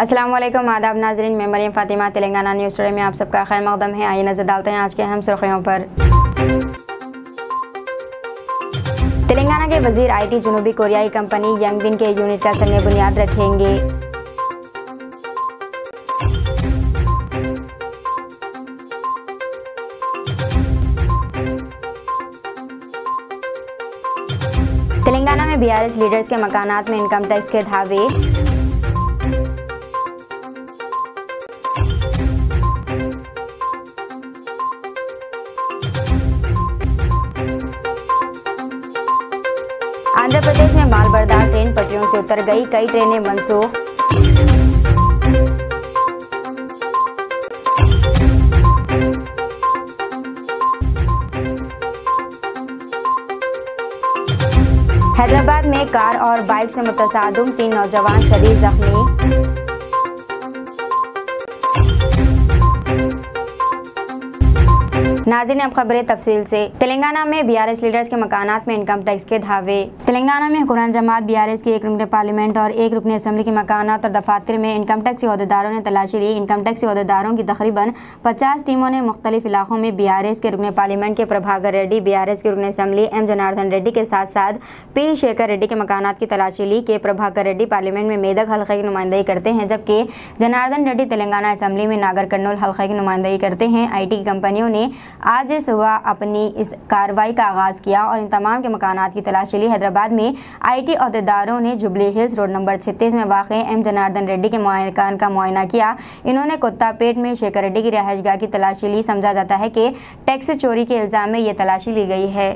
अस्सलाम वालेकुम, आदाब नाज़रीन। मैं मरियम फ़ातिमा, तेलंगाना न्यूज़ टुडे में आप सबका खैर मक़दम है। आइए नज़र डालते हैं आज के अहम सुर्खियों पर। तेलंगाना के वज़ीर IT जनूबी कोरियाई कंपनी यंगविन के यूनिट का संग बुनियाद रखेंगे। तेलंगाना में BRS लीडर्स के मकानात में इनकम टैक्स के धावे। आंध्र प्रदेश में मालबरदार ट्रेन पटरियों से उतर गई, कई ट्रेनें मनसूख। हैदराबाद में कार और बाइक से मुतसादम 3 नौजवान शदीद जख्मी। नाज़रीन, अब खबरें तफसील से। तेलंगाना में BRS लीडर्स के मकानात में इनकम टैक्स के धावे। तेलंगाना में हुक्मरान जमात BRS के एक रुकन पार्लियामेंट और एक रुकन असम्बली के मकानात और दफातर में इनकम टैक्स के अहदेदारों ने तलाशी ली। इनकम टैक्स के अहदेदारों की तकरीबन 50 टीमों ने मुख्तलिफ इलाकों में BRS के रुकन पार्लियामेंट के प्रभाकर रेड्डी, BRS के रुकन असम्बली M जनार्दन रेड्डी के साथ साथ P शेखर रेड्डी के मकानात की तलाशी ली। के प्रभाकर रेड्डी पार्लियामेंट में मेदक हल्के की नुमाइंदगी करते हैं, जबकि जनार्दन रेड्डी तेलंगाना असम्बली में नागर कर्नूल हल्के की नुमाइंदगी करते हैं। IT की कंपनियों ने आज सुबह अपनी इस कार्रवाई का आगाज़ किया और इन तमाम के मकानात की तलाशी ली। हैदराबाद में IT अहदेदारों ने जुबली हिल्स रोड नंबर 36 में वाक़ M जनार्दन रेड्डी के मकान का मुआयना किया। इन्होंने कुत्तापेट में शेखर रेड्डी की रिहाइशगाह की तलाशी ली। समझा जाता है कि टैक्स चोरी के इल्ज़ाम में ये तलाशी ली गई है।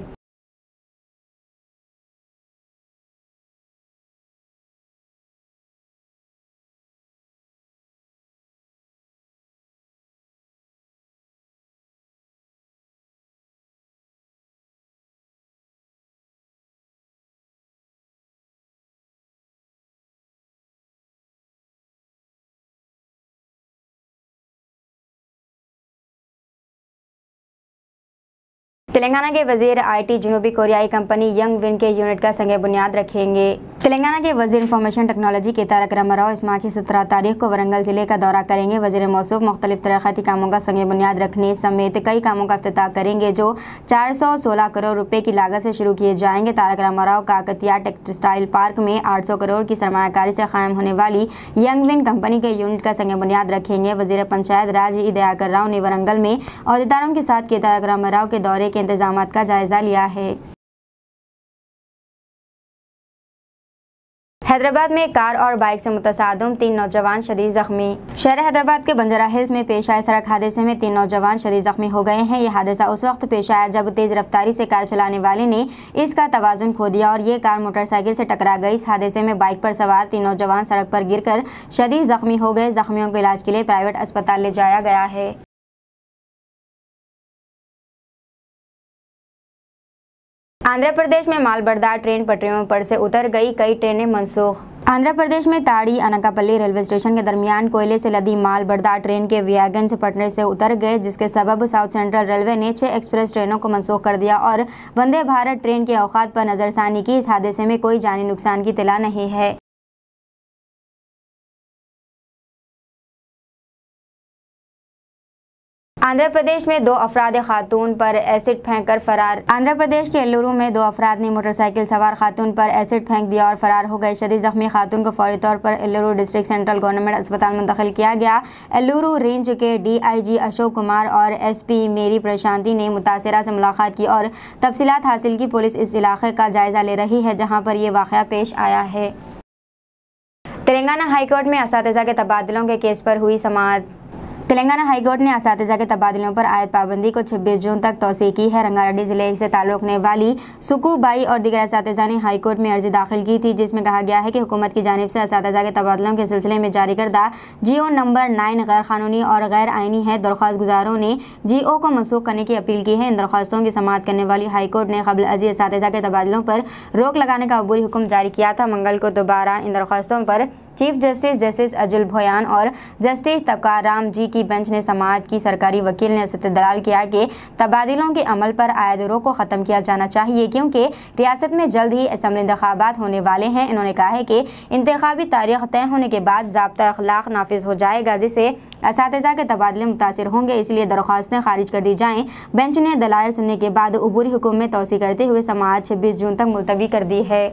तेलंगाना के वज़ीर IT जनूबी कोरियाई कंपनी यंगविन के यूनिट का संग बुनियाद रखेंगे। तेलंगाना के वज़ीर इंफॉर्मेशन टेक्नोलॉजी के तारक रामाराव इस माह की 17 तारीख को वरंगल ज़िले का दौरा करेंगे। वज़ीर मौसूफ मुख्तलिफ तरक्याती कामों का संग बुनियाद रखने समेत कई कामों का इफ्तिताह करेंगे जो 416 करोड़ रुपए की लागत से शुरू किए जाएंगे। तारक रामाराव काकतिया टेक्सटाइल पार्क में 800 करोड़ की सरमायाकारी से कायम होने वाली यंगविन कंपनी के यूनिट का संग बुनियाद रखेंगे। वज़ीर पंचायत राज ई दयाकर राव ने वरंगल में अहदेदारों के साथ के तारक रामाराव के दौरे के इंतजामात का जायजा लिया है। हैदराबाद में कार और बाइक से मुतसादम 3 नौजवान शदीद जख्मी। शहर हैदराबाद के बंजारा हिल्स में पेश आए सड़क हादसे में 3 नौजवान शदीद जख्मी हो गए हैं। यह हादसा उस वक्त पेश आया जब तेज रफ्तारी से कार चलाने वाले ने इसका तवाजुन खो दिया और ये कार मोटरसाइकिल से टकरा गई। इस हादसे में बाइक पर सवार 3 नौजवान सड़क पर गिरकर शदीद जख्मी हो गए। जख्मियों को इलाज के लिए प्राइवेट अस्पताल ले जाया गया है। आंध्र प्रदेश में मालबरदार ट्रेन पटरियों पर से उतर गई, कई ट्रेनें मनसूख। आंध्र प्रदेश में ताड़ी अनकापल्ली रेलवे स्टेशन के दरमियान कोयले से लदी मालबरदार ट्रेन के वैगन से पटरी से उतर गए, जिसके सबब साउथ सेंट्रल रेलवे ने 6 एक्सप्रेस ट्रेनों को मनसूख कर दिया और वंदे भारत ट्रेन के औकात पर नजरसानी की। इस हादसे में कोई जानी नुकसान की इत्तला नहीं है। आंध्र प्रदेश में 2 अफराद खातून पर एसिड फेंककर फरार। आंध्र प्रदेश के एल्लूरू में 2 अफराद ने मोटरसाइकिल सवार खातून पर एसिड फेंक दिया और फरार हो गए। शदीद जख्मी खातून को फौरी तौर पर एल्लूरू डिस्ट्रिक्ट सेंट्रल गवर्नमेंट अस्पताल मुंतकिल किया गया। एल्लूरू रेंज के DIG अशोक कुमार और SP मेरी प्रशांति ने मुतासिरा से मुलाकात की और तफसीलात हासिल की। पुलिस इस इलाके का जायजा ले रही है जहाँ पर यह वाक़या पेश आया है। तेलंगाना हाईकोर्ट में असातिज़ा के तबादलों के केस पर हुई समाअत। तेलंगाना हाईकोर्ट ने असातिज़ा के तबादलों पर आयद पाबंदी को 26 जून तक तौसीह की है। रंगारेड्डी जिले से ताल्लुक़ रखने वाली सुकूबाई और दीगर असातिज़ा ने हाईकोर्ट में अर्जी दाखिल की थी, जिसमें कहा गया है कि हुकूमत की जानिब से असातिज़ा के तबादलों के सिलसिले में जारी करदा GO नंबर 9 गैर कानूनी और गैर आइनी है। दरख्वास्त गुजारों ने GO को मनसूख करने की अपील की है। इन दरख्वास्तों की समाअत करने वाली हाईकोर्ट ने क़ब्ल अज़ी असातिज़ा के तबादलों पर रोक लगाने का अबूरी हुक्म जारी किया था। मंगल को दोबारा इन दरख्वास्तों पर चीफ जस्टिस जस्टिस अजुल भोयान और जस्टिस तकाराम जी की बेंच ने समाज की सरकारी वकील ने इस्तदलाल किया कि तबादलों के अमल पर आयद रोक को ख़त्म किया जाना चाहिए क्योंकि रियासत में जल्द ही असम्बली इंतखाबात होने वाले हैं। इन्होंने कहा है कि इंतखाबी तारीख तय होने के बाद ज़ाब्ता अखलाक नाफिज हो जाएगा जिससे असातिज़ा के तबादले मुतासिर होंगे, इसलिए दरख्वास्तें खारिज कर दी जाएँ। बेंच ने दलाइल सुनने के बाद अबूरी हुक्म में तोसी करते हुए समाअत 26 जून तक मुलतवी कर दी है।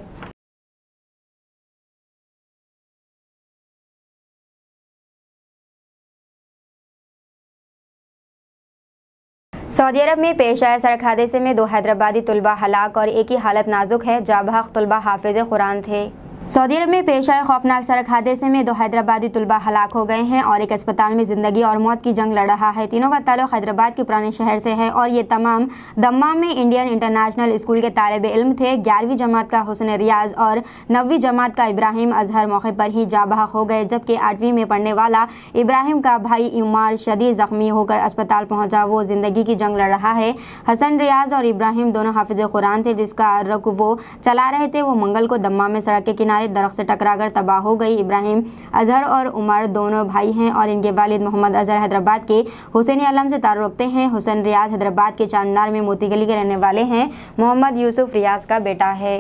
सऊदी अरब में पेश आए सड़क हादसे में 2 हैदराबादी तुलबा हलाक और एक की हालत नाजुक है। जाबहक तुलबा हाफिज कुरान थे। सऊदी अरब में पेश आए खौफनाक सड़क हादसे में 2 हैदराबादी तुलबा हलाक हो गए हैं और एक अस्पताल में ज़िंदगी और मौत की जंग लड़ रहा है। तीनों का ताल्लुक हैदराबाद के पुराने शहर से है और ये तमाम दम्माम में इंडियन इंटरनेशनल स्कूल के तालिब इल्म थे। 11वीं जमात का हुसन रियाज और 9वीं जमात का इब्राहिम अजहर मौके पर ही जाबहक हो गए, जबकि 8वीं में पढ़ने वाला इब्राहिम का भाई इमार शदीद ज़ख्मी होकर अस्पताल पहुँचा। वो ज़िंदगी की जंग लड़ रहा है। हसन रियाज और इब्राहिम दोनों हाफिज कुरान थे जिसका रुख वो चला रहे थे। वो मंगल को दम्माम में सड़क के किनारे दरख्त से टकराकर तबाह हो गई। इब्राहिम अजहर और उमर दोनों भाई हैं और इनके वालिद मोहम्मद अजहर हैदराबाद के हुसैन आलम से ताल्लुक़ रखते हैं। हुसैन रियाज हैदराबाद के चांदनार में मोती गली के रहने वाले हैं। मोहम्मद यूसुफ रियाज का बेटा है।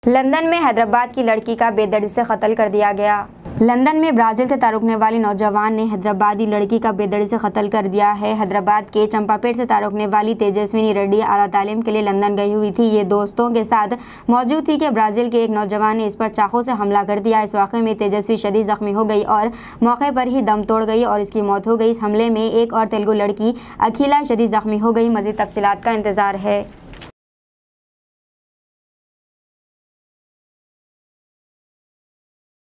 लंदन में हैदराबाद की लड़की का बेदर्दी से कत्ल कर दिया गया। लंदन में ब्राज़ील से तारुकने वाली नौजवान ने हैदराबादी लड़की का बेदर्दी से कत्ल कर दिया है। हैदराबाद के चंपापेट से तारुकने वाली तेजस्विनी रेड्डी आला तालीम के लिए लंदन गई हुई थी। ये दोस्तों के साथ मौजूद थी कि ब्राज़ील के एक नौजवान ने इस पर चाकू से हमला कर दिया। इस वाक़े में तेजस्वी शदीद ज़ख्मी हो गई और मौके पर ही दम तोड़ गई और इसकी मौत हो गई। इस हमले में एक और तेलुगु लड़की अखिला शदीद ज़ख्मी हो गई। मज़ीद तफसीलात का इंतज़ार है।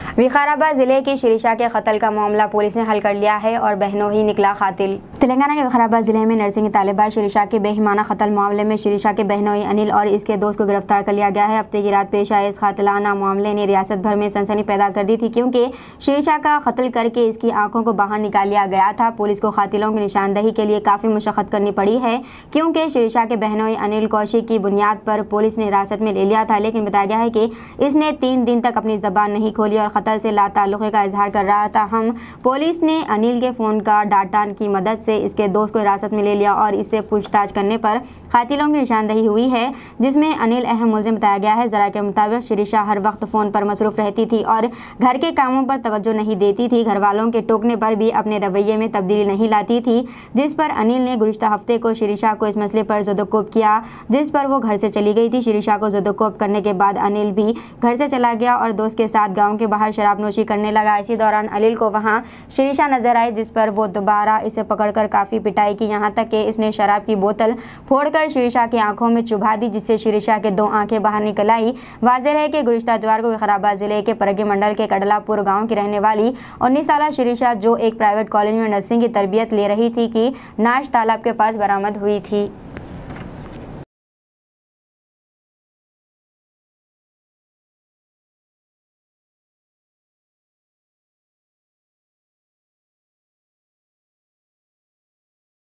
विकाराबाद जिले की शिरीषा के कत्ल का मामला पुलिस ने हल कर लिया है और बहनों ही निकला कातिल। तेलंगाना के विकाराबाद जिले में नर्सिंग तालिबा शिरीषा के बेईमाना कत्ल मामले में शिरीषा के बहनों ही अनिल और इसके दोस्त को गिरफ्तार कर लिया गया है। हफ्ते की रात पेश आए इस कातिलाना मामले ने रियासत भर में सनसनी पैदा कर दी थी क्योंकि शिरीषा का कत्ल करके इसकी आंखों को बाहर निकाल लिया गया था। पुलिस को कातिलों की निशानदही के लिए काफ़ी मशक्कत करनी पड़ी है क्योंकि शिरीषा के बहनों ही अनिल कौशिक की बुनियाद पर पुलिस ने हिरासत में ले लिया था, लेकिन बताया गया है कि इसने 3 दिन तक अपनी ज़बान नहीं खोली और कत्ल से लाताल्लुक़ी का इजहार कर रहा था। हम पुलिस ने अनिल के फ़ोन का डाटा की मदद से इसके दोस्त को हिरासत में ले लिया और इससे पूछताछ करने पर कातिलों की निशानदही हुई है, जिसमें अनिल अहम मुलजिम बताया गया है। ज़रा के मुताबिक शिरीषा हर वक्त फ़ोन पर मसरूफ़ रहती थी और घर के कामों पर तवज्जो नहीं देती थी। घर वालों के टोकने पर भी अपने रवैये में तब्दीली नहीं लाती थी, जिस पर अनिल ने गुज़िश्ता हफ्ते को शिरीषा को इस मसले पर ज़दोकोब किया, जिस पर वो घर से चली गई थी। शिरीषा को ज़दोकोब करने के बाद अनिल भी घर से चला गया और दोस्त के साथ गाँव के बाहर शराब नोशी करने लगा। इसी दौरान अनिल को वहां शिरीषा नजर आई, जिस पर वो दोबारा इसे पकड़कर काफ़ी पिटाई की, यहाँ तक कि इसने शराब की बोतल फोड़कर शिरीषा की आंखों में चुभा दी, जिससे शिरीषा के 2 आंखें बाहर निकल आई। वाज़ेह है कि गुज़िश्ता इतवार को विकाराबाद जिले के परगी मंडल के कडलापुर गाँव की रहने वाली 19 साला शिरीषा, जो एक प्राइवेट कॉलेज में नर्सिंग की तरबियत ले रही थी, कि नाश तालाब के पास बरामद हुई थी।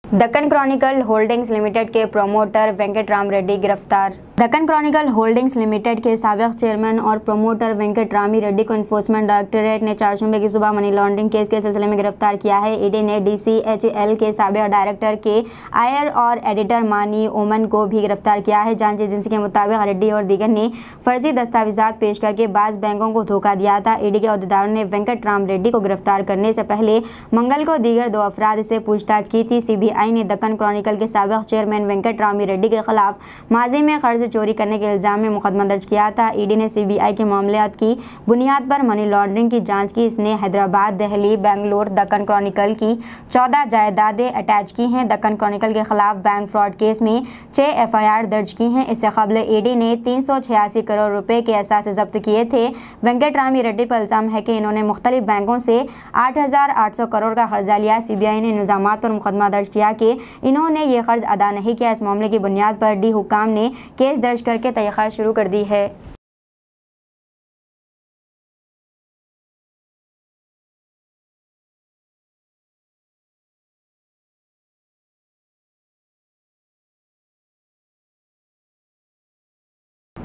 दक्कन क्रॉनिकल होल्डिंग्स लिमिटेड के प्रोमोटर वेंकट राम रेड्डी गिरफ्तार। दक्कन क्रॉनिकल होल्डिंग्स लिमिटेड के साबिक चेयरमैन और प्रोमोटर वेंकट रामी रेड्डी को एनफोर्समेंट डायरेक्टरेट ने 4 जुम्मे की सुबह मनी लॉन्ड्रिंग केस के सिलसिले में गिरफ्तार किया है। ईडी ने DCHL के साबिक डायरेक्टर के आयर और एडिटर मानी ओमन को भी गिरफ्तार किया है। जांच एजेंसी के मुताबिक रेड्डी और दीगर ने फर्जी दस्तावेजात पेश करके बाज़ बैंकों को धोखा दिया था। ईडी के अहदेदारों ने वेंकट राम रेड्डी को गिरफ्तार करने से पहले मंगल को दीगर 2 अफराद से पूछताछ की थी। CBI ने दक्कन क्रॉनिकल के साबिक चेयरमैन वेंकट रामी रेड्डी के खिलाफ माजी में कर्ज चोरी करने के इल्जाम में मुकदमा दर्ज किया था। ईडी ने CBI के मामलात की बुनियाद पर मनी लॉन्ड्रिंग की जांच की। इसने हैदराबाद, दिल्ली, बेंगलुरु दक्कन क्रॉनिकल की 14 जायदादें अटैच की हैं। दक्कन क्रॉनिकल के खिलाफ बैंक फ्रॉड केस में 6 FIR दर्ज की हैं। इससे कबल ईडी ने 386 करोड़ रुपए के असासे जब्त किए थे। वेंकट रामी रेड्डी पर इल्जाम है कि इन्होंने मुख्तलिफ बैंकों से 8,800 करोड़ का कर्जा लिया। CBI ने इल्जामात पर मुकदमा दर्ज किया कि इन्होंने ये कर्ज अदा नहीं किया। इस मामले की बुनियाद पर डी हुक्काम ने केस दर्ज करके तहक़ीक़ात शुरू कर दी है।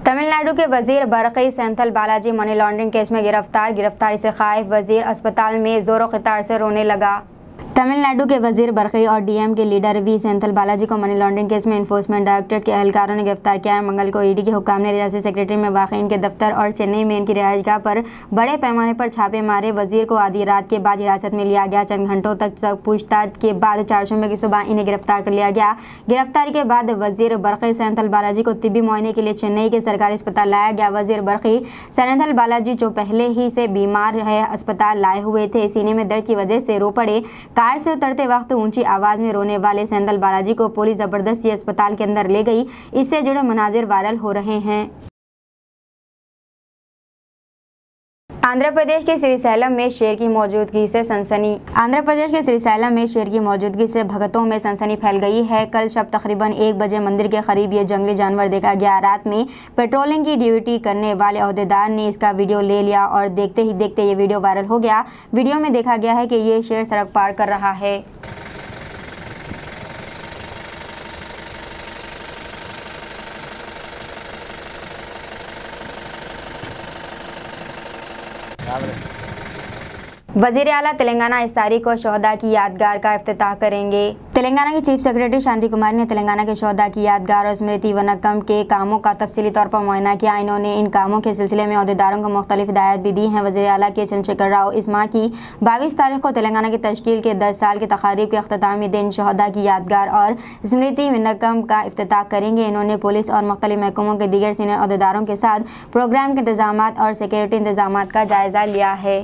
तमिलनाडु के वजीर बरक़ी Senthil Balaji money laundering case में गिरफ्तारी से खाइफ वजीर अस्पताल में जोरों क़तार से रोने लगा। तमिलनाडु के वजीर बरक़ी और डीएम के लीडर वी सेंथिल बालाजी को मनी लॉन्ड्रिंग केस में एनफोर्समेंट डायरेक्टरेट के एहलकारों ने गिरफ्तार किया है। मंगल को ईडी के हुक्काम ने रियासती सेक्रेटरी में वाक़ इनके दफ्तर और चेन्नई में इनकी रिहाइशगाह पर बड़े पैमाने पर छापे मारे। वजीर को आधी रात के बाद हिरासत में लिया गया। चंद घंटों तक पूछताछ के बाद 4 शुमे की सुबह इन्हें गिरफ्तार कर लिया गया। गिरफ्तारी के बाद वजीर बरक़ी सेंथिल बालाजी को तिब्बी मुआयने के लिए चेन्नई के सरकारी अस्पताल लाया गया। वजीर बरक़ी सेंथिल बालाजी जो पहले ही से बीमार है अस्पताल लाए हुए थे। सीने में दर्द की वजह से रो पड़े। कार से उतरते वक्त ऊंची आवाज में रोने वाले सेंथिल बालाजी को पुलिस जबरदस्ती अस्पताल के अंदर ले गई। इससे जुड़े मनाजिर वायरल हो रहे हैं। आंध्र प्रदेश के श्रीशैलम में शेर की मौजूदगी से सनसनी। आंध्र प्रदेश के श्रीशैलम में शेर की मौजूदगी से भक्तों में सनसनी फैल गई है। कल शब तकरीबन 1 बजे मंदिर के करीब ये जंगली जानवर देखा गया। रात में पेट्रोलिंग की ड्यूटी करने वाले ओहदेदार ने इसका वीडियो ले लिया और देखते ही देखते ये वीडियो वायरल हो गया। वीडियो में देखा गया है कि ये शेर सड़क पार कर रहा है। वजीर आला तेलंगाना इस तारीख को शोहदा की यादगार का इफ्तिताह करेंगे। तेलंगाना के चीफ सेक्रेटरी शांति कुमार ने तेलंगाना के शोहदा की यादगार और स्मृति वनकम के कामों का तफसीली तौर पर मुआयना किया। इन्होंने इन कामों के सिलसिले में ओहदेदारों को मुख्तलिफ हिदायत भी दी हैं। वजीर आला के चंद्रशेखर राव इस माह की 22 तारीख को तेलंगाना की तश्कील के 10 साल की तकारीब के अख्तामी दिन शोहदा की यादगार और स्मृति वनकम का इफ्तिताह करेंगे। इन्होंने पुलिस और मुख्तलिफ महकमों के दीगर सीनियर ओहदेदारों के साथ प्रोग्राम के इंतजाम और सिक्योरिटी इंतजाम का जायजा लिया है।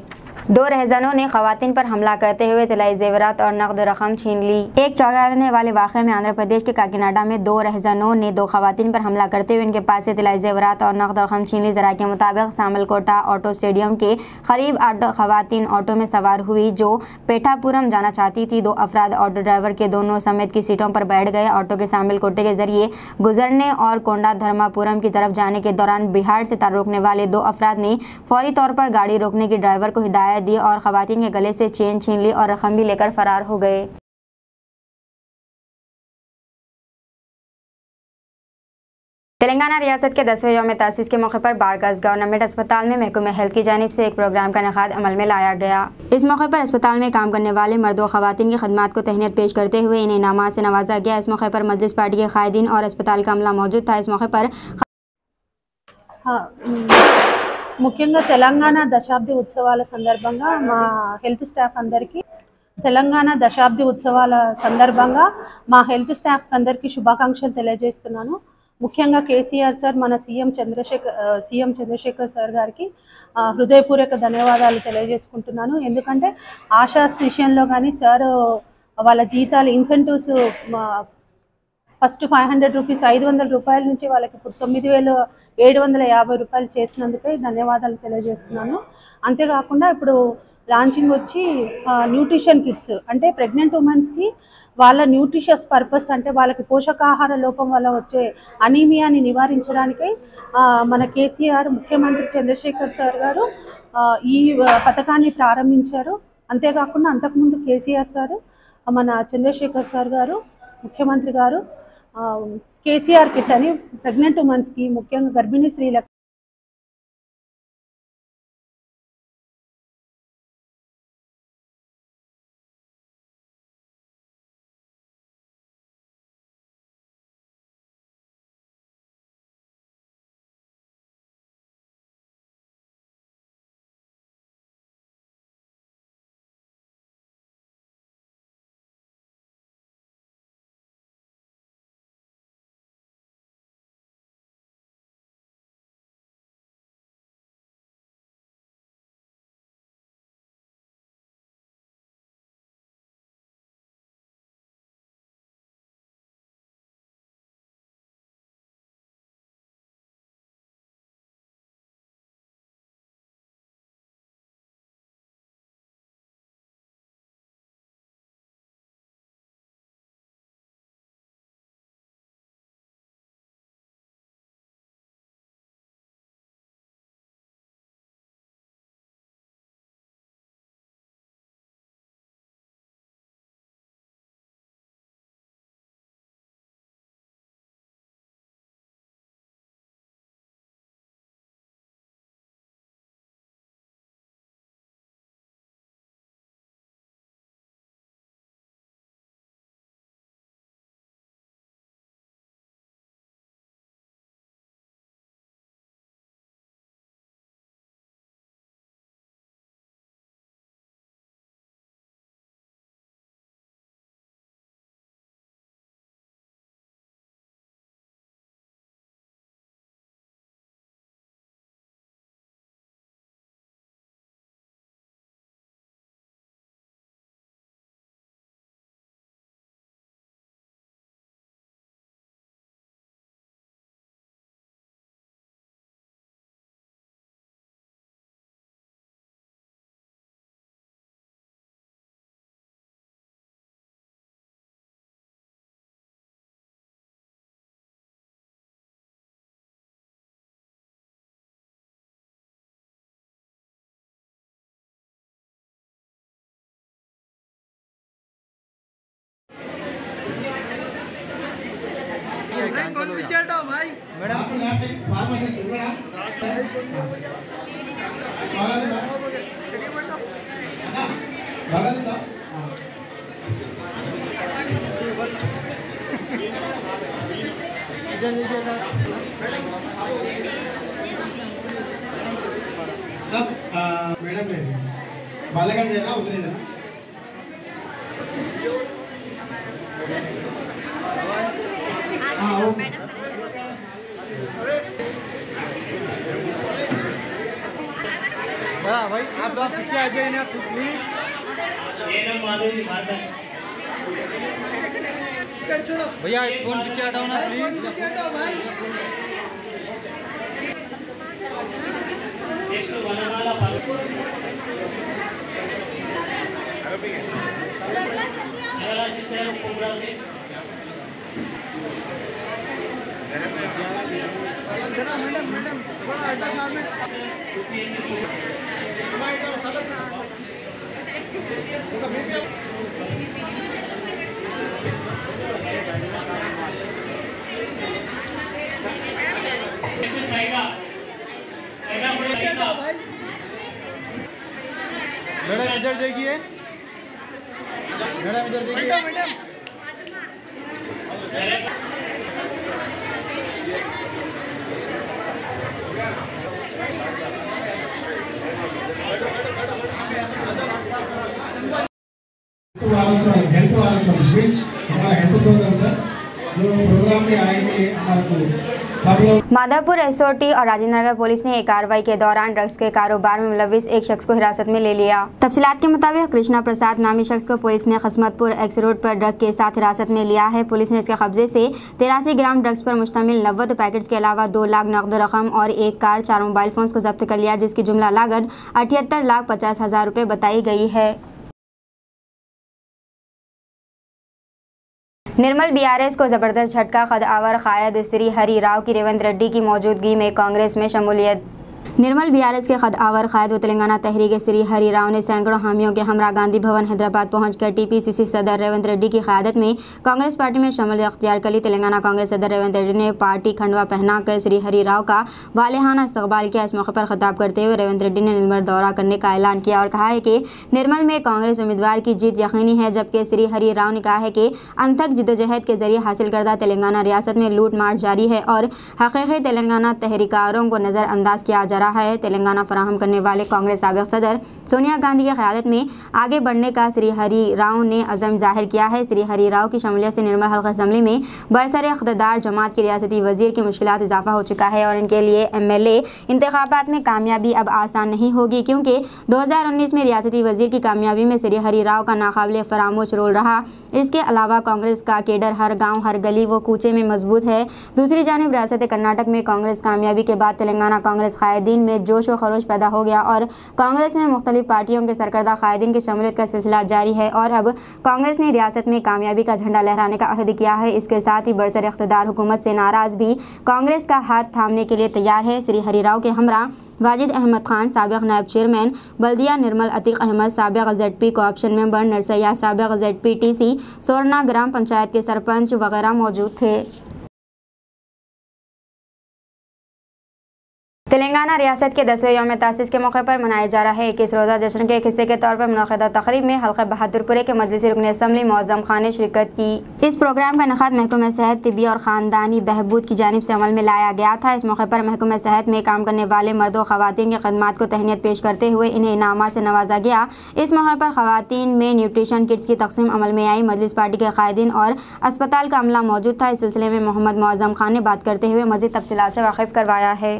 2 रहज़नों ने खवातीन पर हमला करते हुए तिलाई जेवरात और नकद रकम छीन ली। एक चौंकाने वाले वाक़े में आंध्र प्रदेश के काकीनाडा में 2 रहज़नों ने 2 खवातीन पर हमला करते हुए इनके पास से तिलाई जेवरात और नकद रकम छीन ली। ज़राए के मुताबिक सामलकोटा ऑटो स्टेडियम के करीब 8 खवातीन ऑटो में सवार हुई जो पेठापुरम जाना चाहती थी। 2 अफराद ऑटो ड्राइवर के दोनों समेत की सीटों पर बैठ गए। ऑटो के सामलकोटे के जरिए गुजरने और कोंडा धर्मापुरम की तरफ जाने के दौरान बिहार से तार रोकने वाले 2 अफराद ने फौरी तौर पर गाड़ी रोकने की ड्राइवर को हिदायत दी और खवातीन के गले से चेन छीन ली और रकम भी लेकर फरार हो गए। तेलंगाना रियासत के 10वें यौम तासीस के मौके पर बारगास गवर्नमेंट अस्पताल में महकमे हेल्थ की जानिब से एक प्रोग्राम का इनेकाद अमल में लाया गया। इस मौके पर अस्पताल में काम करने वाले मर्द व खवातीन की खदमात को तहनीत पेश करते हुए इन्हें इनामात से नवाजा गया। इस मौके पर मजलिस पार्टी के कायदीन और अस्पताल का अमला मौजूद था। इस मौके पर ముఖ్యంగా తెలంగాణ దశాబ్ది ఉత్సవాల సందర్భంగా మా హెల్త్ స్టాఫ్ అందరికీ శుభాకాంక్షలు తెలియజేస్తున్నాను। ముఖ్యంగా కేసీఆర్ సార్ మన సీఎం చంద్రశేఖర్ సార్ గారికి హృదయపూర్వక ధన్యవాదాలు తెలియజేసుకుంటున్నాను। ఎందుకంటే ఆశాస్ విషయంలో కానీ సార్ వాళ్ళ జీతాలు ఇన్సెంటివ్స్ ఫస్ట్ 500 రూపీస్ 500 రూపాయల నుంచి వాళ్ళకి ఇప్పుడు 9750 రూపాయలు చేసినందుకే ధన్యవాదాలు తెలియజేస్తున్నాను। అంతేకాకుండా ఇప్పుడు లాంచింగ్ వచ్చి న్యూట్రిషన్ కిట్స్ అంటే ప్రెగ్నెంట్ ఉమెన్స్కి వాళ్ళ న్యూట్రిషియస్ పర్పస్ అంటే వాళ్ళకి పోషకాహార లోపం వల్ల వచ్చే అనీమియాని నివారించడానికి మన కేసీఆర్ ముఖ్యమంత్రి చంద్రశేఖర్ సార్ గారు ఈ పథకాన్ని ప్రారంభించారు। అంతేకాకుండా అంతకుముందు కేసీఆర్ సార్ మన చంద్రశేఖర్ సార్ గారు ముఖ్యమంత్రి గారు కేసీఆర్ కిట్ అని ప్రెగ్నెంట్ ఉమెన్స్కి ముఖ్యంగా గర్భిణీ స్త్రీలకు मैडम बालाघाट जाएगा उतरे ना हाँ भाई आप लोग पीछे आ जाइए ना प्लीज। भैया फोन पीछे हटाओ ना प्लीज। पीछे हटाओ भाई। मैडम इधर देखिए, मैडम इधर देखिए। मैडम हेल्थ हमारा हेल्थ प्रोग्राम था जो प्रोग्राम में आएंगे हमारे माधवपुर एसओटी और राजेंद्र नगर पुलिस ने एक कार्रवाई के दौरान ड्रग्स के कारोबार में मुलविस एक शख्स को हिरासत में ले लिया। तफसीलात के मुताबिक कृष्णा प्रसाद नामी शख्स को पुलिस ने खसमतपुर एक्स रोड पर ड्रग के साथ हिरासत में लिया है। पुलिस ने इसके कब्जे से 83 ग्राम ड्रग्स पर मुश्तमिल 90 पैकेट्स के अलावा 2 लाख नकद रकम और एक कार, 4 मोबाइल फोन्स को जब्त कर लिया, जिसकी जुमला लागत 78,50,000 रुपये बताई गई है। निर्मल बीआरएस को जबरदस्त झटका, खदआवर कायद श्री हरि राव की रेवंत रेड्डी की मौजूदगी में कांग्रेस में शमूलियत। निर्मल बीआरएस के खदआवर कायद व तेलंगाना तहरीक श्री हरि राव ने सैकड़ों हामियों के हमरा गांधी भवन हैदराबाद पहुंचकर टीपीसीसी सदर रेवंत रेड्डी की क़यादत में कांग्रेस पार्टी में शमूलियत अख्तियार कर ली। तेलंगाना कांग्रेस सदर रेवंत रेड्डी ने पार्टी खंडवा पहनाकर श्री हरि राव का वालेहाना इस्तकबाल किया। इस मौके पर खिताब करते हुए रेवंत रेड्डी ने निर्मल दौरा करने का ऐलान किया और कहा है कि निर्मल में कांग्रेस उम्मीदवार की जीत यकीनी है, जबकि श्री हरि राव ने कहा है कि अनथक जिद्दोजहद के जरिए हासिल करदा तेलंगाना रियासत में लूट मार जारी है और हकीकी तेलंगाना तहरीकारों को नज़रअंदाज किया जा रहा है। तेलंगाना फराहम करने वाले कांग्रेस साबिक़ सदर सोनिया गांधी की क़यादत में आगे बढ़ने का श्री हरि राव ने अज़म जाहिर किया है। श्री हरि राव की शमूलियत से निर्मल हल्का असम्बली में बरसर इक़्तिदार जमात के रियासती वज़ीर की मुश्किलात इजाफा हो चुका है और इनके लिए MLA इंतखाबात में कामयाबी अब आसान नहीं होगी, क्योंकि 2019 में रियासती वज़ीर की कामयाबी में श्री हरि राव का नाकाबिले फरामोश रोल रहा। इसके अलावा कांग्रेस का केडर हर गाँव हर गली व कूचे में मजबूत है। दूसरी जानिब रियासत कर्नाटक में कांग्रेस कामयाबी के बाद तेलंगाना कांग्रेस कायदीन में जोश व खरोश पैदा हो गया और कांग्रेस में मुख्तलिफ पार्टियों के सरकर्दा कायदीन की शमूलियत का सिलसिला जारी है और अब कांग्रेस ने रियासत में कामयाबी का झंडा लहराने का अहद किया है। इसके साथ ही बरसर इख्तिदार हुकूमत से नाराज भी कांग्रेस का हाथ थामने के लिए तैयार है। श्री हरि राव के हमरा वाजिद अहमद खान, साबिक़ नायब चेयरमैन बल्दिया निर्मल, अतीक अहमद साबिक़ ZP कोऑप्शन मेंबर, नरसैया साबिक़ ZPTC सोरना ग्राम पंचायत के सरपंच वगैरह मौजूद थे। तेलंगाना रियासत के 10वें यौम तासीस के मौके पर मनाए जा रहा है 21 रोज़ा जश्न के एक हिस्से के तौर पर मुनक़िदा तक़रीब में हल्का बहादुरपुरे के मजलिसी रुकन असम्बली मुअज़्ज़म खान ने शिरकत की। इस प्रोग्राम का इनेकाद महकमा सेहत, तिब्बी और ख़ानदानी बहबूद की जानिब से अमल में लाया गया था। इस मौके पर महकमा सेहत में काम करने वाले मर्द व ख़वातीन की खदमात को तहनीत पेश करते हुए इन्हें इनामात से नवाजा गया। इस मौके पर ख़वातीन में न्यूट्रिशन किट्स की तक़सीम अमल में आई। मजलिस पार्टी के कायदीन और अस्पताल का अमला मौजूद था। इस सिलसिले में मोहम्मद मुअज़्ज़म खान ने बात करते हुए मज़ीद तफ़सीलात से वाकिफ़ करवाया है।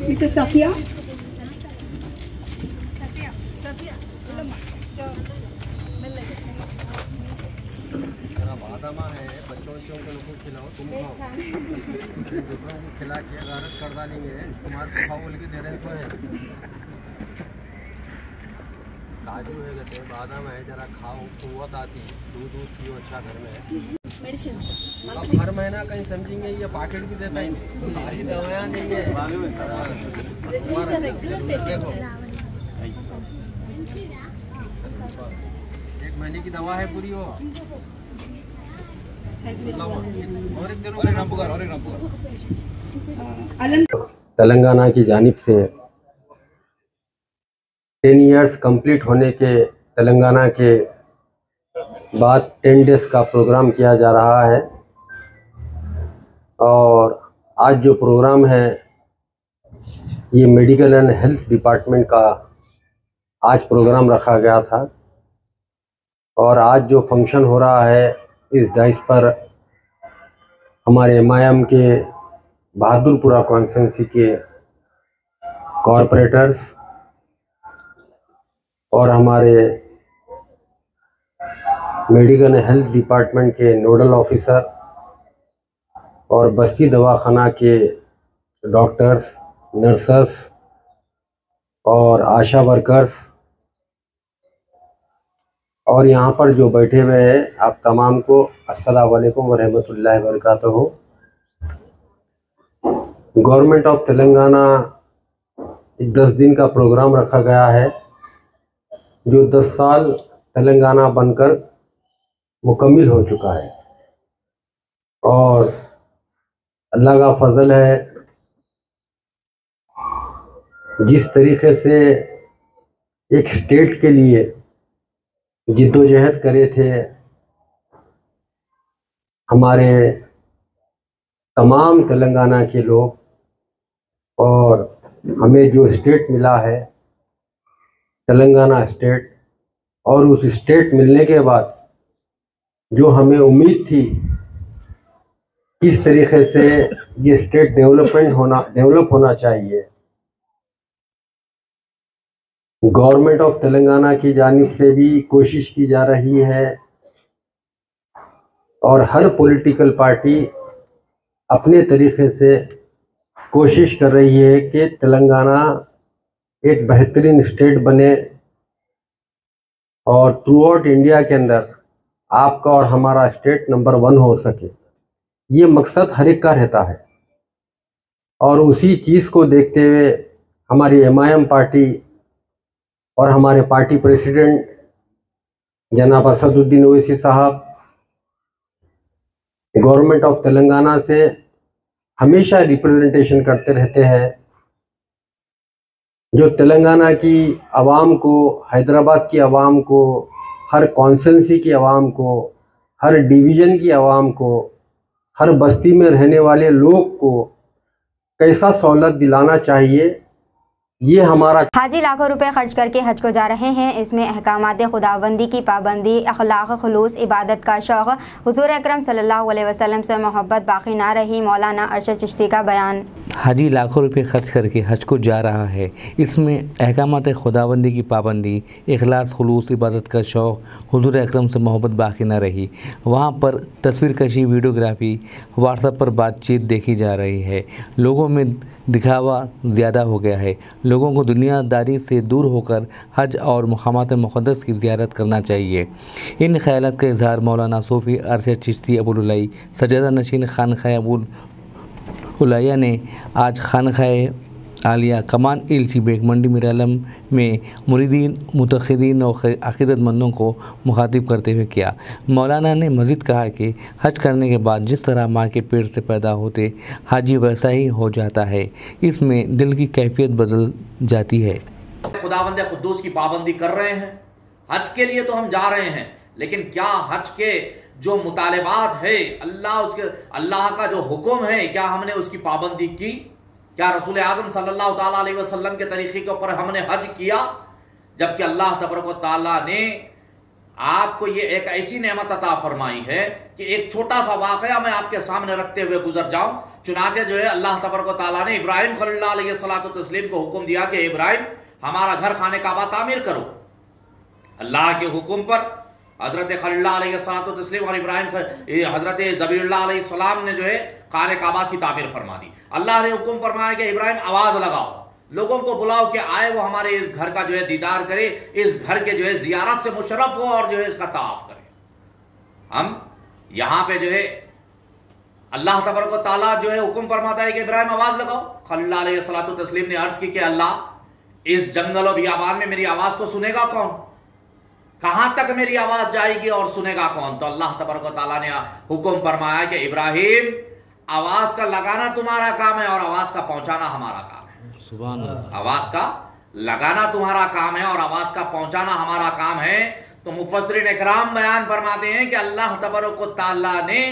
मिसेस सफिया, बादामा है, बच्चों को खिलाओ, तुम खाओ। दूसरों को खिला के गारत कर डालेंगे, तुम्हारे खाओ बोल के दे रहे तो है। काजू है, बादाम है, जरा खाओ, कुव्वत आती, दूध पियो अच्छा घर में। मेडिसिन अब हर महीना कहीं समझेंगे ये पैकेट भी देता है, सारी दवाइयाँ देंगे। एक महीने की दवा है पूरी वो। तेलंगाना की जानिब से 10 इयर्स कंप्लीट होने के तेलंगाना के बाद 10 डेज का प्रोग्राम किया जा रहा है। और आज जो प्रोग्राम है ये मेडिकल एंड हेल्थ डिपार्टमेंट का आज प्रोग्राम रखा गया था। और आज जो फंक्शन हो रहा है इस डाइस पर हमारे MIM के बहादुरपुरा कॉन्स्टिट्यूंसी के कॉरपोरेटर्स और हमारे मेडिकल एंड हेल्थ डिपार्टमेंट के नोडल ऑफिसर और बस्ती दवाखाना के डॉक्टर्स, नर्सेस और आशा वर्कर्स और यहाँ पर जो बैठे हुए हैं आप तमाम को अस्सलाम वालेकुम व रहमतुल्लाहि व बरकातहू। गवर्नमेंट ऑफ तेलंगाना 10 दिन का प्रोग्राम रखा गया है जो 10 साल तेलंगाना बनकर मुकम्मिल हो चुका है। और अल्लाह का फजल है, जिस तरीके से एक स्टेट के लिए जिद्दोजहद करे थे हमारे तमाम तेलंगाना के लोग, और हमें जो स्टेट मिला है तेलंगाना स्टेट, और उस स्टेट मिलने के बाद जो हमें उम्मीद थी किस तरीके से ये स्टेट डेवलप होना चाहिए, गवर्नमेंट ऑफ तेलंगाना की जानिब से भी कोशिश की जा रही है। और हर पॉलिटिकल पार्टी अपने तरीके से कोशिश कर रही है कि तेलंगाना एक बेहतरीन स्टेट बने और थ्रू आउट इंडिया के अंदर आपका और हमारा स्टेट नंबर 1 हो सके। ये मकसद हर एक का रहता है। और उसी चीज़ को देखते हुए हमारी MIM पार्टी और हमारे पार्टी प्रेसिडेंट जनाब असदुद्दीन ओवैसी साहब गवर्नमेंट ऑफ तेलंगाना से हमेशा रिप्रेजेंटेशन करते रहते हैं। जो तेलंगाना की आवाम को, हैदराबाद की आवाम को, हर कॉन्स्टिट्यूंसी की आवाम को, हर डिवीज़न की आवाम को, हर बस्ती में रहने वाले लोग को कैसा सहूलत दिलाना चाहिए, ये हमारा। हाजी लाखों रुपए खर्च करके हज को जा रहे हैं। इसमें अहकामात खुदाबंदी की पाबंदी, अखलाक खुलूस, इबादत का शौक़, हुज़ूर अकरम सल्लल्लाहु अलैहि वसल्लम से मोहब्बत बाकी ना रही। मौलाना अरशद चिश्ती का बयान। हाजी लाखों रुपए खर्च करके हज को जा रहा है। इसमें अहकामात खुदाबंदी की पाबंदी, इखलास खुलूस, इबादत का शौक़, हुज़ूर अकरम से मोहब्बत बाकी ना रही। वहाँ पर तस्वीर कशी, वीडियोग्राफी, व्हाट्सएप पर बातचीत देखी जा रही है। लोगों में दिखावा ज़्यादा हो गया है। लोगों को दुनियादारी से दूर होकर हज और मकामात मुक़द्दस की ज़ियारत करना चाहिए। इन ख़यालात का इज़हार मौलाना सूफ़ी अरशद चिश्ती अबुल-उलई सज्जादा नशीन खानख़ाह अबुल उलैया ने आज खानख़ाह आलिया कमान इल्ची बेग मंडी मिरालम में मुरीदीन, मुतक़िदीन और अक़ीदतमंदों को मुखातिब करते हुए किया। मौलाना ने मज़ीद कहा कि हज करने के बाद जिस तरह माँ के पेट से पैदा होते हाजी वैसा ही हो जाता है। इसमें दिल की कैफियत बदल जाती है। खुदावंद खुद्दूस की पाबंदी कर रहे हैं, हज के लिए तो हम जा रहे हैं, लेकिन क्या हज के जो मुतालिबात है, अल्लाह का जो हुक्म है, क्या हमने उसकी पाबंदी की? क्या रसूल आदम सल्लल्लाहु ताला अलैहि वसल्लम के तरीके के ऊपर हमने हज किया? जबकि अल्लाह तबारक व तआला ने आपको ये एक ऐसी नेमत अता फरमाई है कि एक छोटा सा वाकया मैं आपके सामने रखते हुए गुजर जाऊं। चुनाचे जो है अल्लाह तबारक व तआला ने इब्राहिम खलीलुल्लाह अलैहिस्सलातु तस्लीम को हुक्म दिया कि इब्राहिम हमारा घर खाने काबा तामीर करो। अल्लाह के हुक्म पर हजरत खलीलुल्लाह अलैहिस्सलातु तस्लीम और इब्राहिम हजरत ज़बीहुल्लाह अलैहिस्सलाम ने जो है खाने काबा की तामीर फरमा दी। अल्लाह ने हुक्म फरमाया कि इब्राहिम आवाज लगाओ, लोगों को बुलाओ कि आए वो हमारे इस घर का जो है दीदार करे, इस घर के जो है जियारत से मुशर्रफ हो और जो है इसका ताफ करे। हम यहां पे जो है अल्लाह तबारक व तआला जो है हुक्म फरमाता है कि इब्राहिम आवाज लगाओ। खलील अलैहिस्सलातु तस्लीम ने अर्ज की कि अल्लाह इस जंगल और बियाबान में मेरी आवाज को सुनेगा कौन, कहां तक मेरी आवाज जाएगी और सुनेगा कौन। तो अल्लाह तबारक व तआला ने हुक्म फरमाया कि इब्राहिम आवाज का लगाना तुम्हारा काम है और आवाज का पहुंचाना हमारा काम है। सुभान अल्लाह। आवाज का लगाना तुम्हारा काम है और आवाज का पहुंचाना हमारा काम है। तो मुफस्सिरीन इकराम बयान फरमाते हैं कि अल्लाह तबारक व तआला ने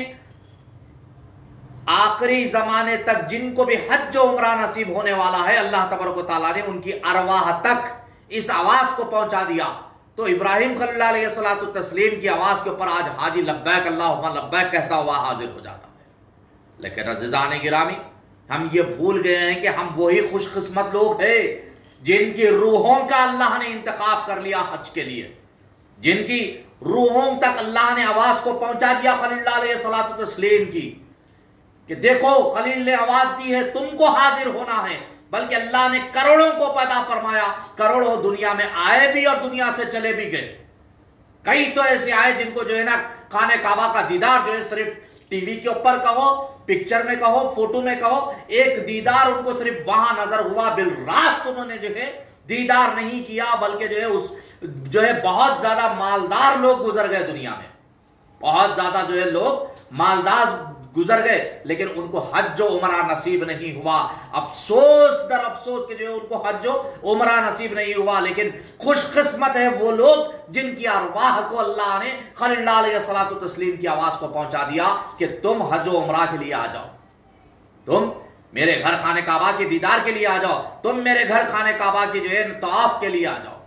आखिरी जमाने तक जिनको भी हज और उम्रा नसीब होने वाला है, अल्लाह तबारक व तआला ने उनकी अरवाह तक इस आवाज को पहुंचा दिया। तो इब्राहिम खलील अलैहिस्सलातु तस्लीम की आवाज के ऊपर आज हाजी लब्बैक अल्लाहुम्मा लब्बैक कहता हुआ हाजिर हो जाता है। लेकिन अज़ीज़ान गिरामी, हम ये भूल गए हैं कि हम वही खुशकिस्मत लोग हैं जिनकी रूहों का अल्लाह ने इंतखाब कर लिया हज के लिए, जिनकी रूहों तक अल्लाह ने आवाज को पहुंचा दिया खलील अलैहिस्सलातु तस्लीम की कि देखो खलील ने आवाज दी है, तुमको हाजिर होना है। बल्कि अल्लाह ने करोड़ों को पैदा फरमाया, करोड़ों दुनिया में आए भी और दुनिया से चले भी गए। कई तो ऐसे आए जिनको जो है ना खाने काबा का दीदार जो है सिर्फ टीवी के ऊपर कहो, पिक्चर में कहो, फोटो में कहो, एक दीदार उनको सिर्फ वहां नजर हुआ, बिल रास्त उन्होंने जो है दीदार नहीं किया। बल्कि जो है उस जो है बहुत ज्यादा मालदार लोग गुजर गए दुनिया में, बहुत ज्यादा जो है लोग मालदार गुजर गए, लेकिन उनको हज उमरा नसीब नहीं हुआ। अफसोस दर अफसोस के जो है उनको हज उमरा नसीब नहीं हुआ। लेकिन खुशकिस्मत है वो लोग जिनकी अरवाह को अल्लाह ने खलील अलैहिस्सलातु तस्लीम की आवाज को पहुंचा दिया कि तुम हज उमरा के लिए आ जाओ, तुम मेरे घर खाने काबा के दीदार के लिए आ जाओ, तुम मेरे घर खाने काबा की जो है तवाफ के लिए आ जाओ।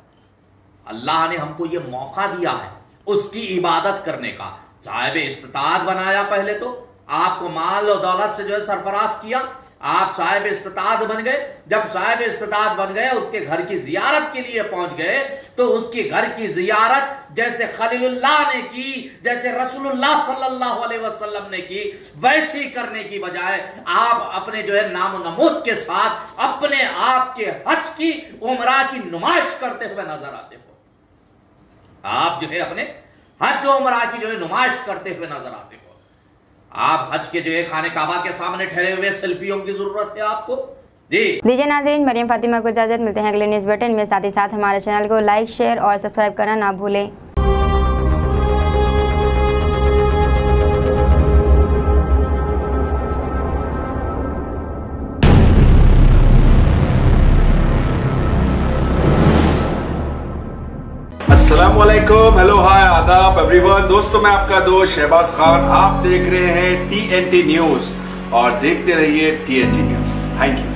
अल्लाह ने हमको ये मौका दिया है उसकी इबादत करने का। साहिब इस्तिताअत बनाया, पहले तो आपको माल और दौलत से जो है सरफराज किया, आप साहिब इस्तिताअत बन गए। जब साहिब इस्तिताअत बन गए, उसके घर की जियारत के लिए पहुंच गए, तो उसके घर की जियारत जैसे खलीलुल्लाह ने की, जैसे रसूलुल्लाह सल्लल्लाहु अलैहि वसल्लम ने की, वैसी करने की बजाय आप अपने जो है नाम नमूद के साथ अपने आप के हज की उमरा की नुमाइश करते हुए नजर आते हो। आप जो है अपने हज उमरा की जो है नुमाइश करते हुए नजर आते हो। आप हज के जो है खाने काबा के सामने ठहरे हुए सेल्फियों की जरूरत है आपको। जी दीजिए नाज़रीन, मरियम फातिमा को इजाजत, मिलते हैं अगले न्यूज़ बुलेटिन में। साथ ही साथ हमारे चैनल को लाइक, शेयर और सब्सक्राइब करना ना भूलें। अस्सलामुअलैकुम, हेलो, हाय, आदाब एवरीवन। दोस्तों, मैं आपका दोस्त शहबाज खान, आप देख रहे हैं TNT न्यूज और देखते रहिए TNT न्यूज। Thank you.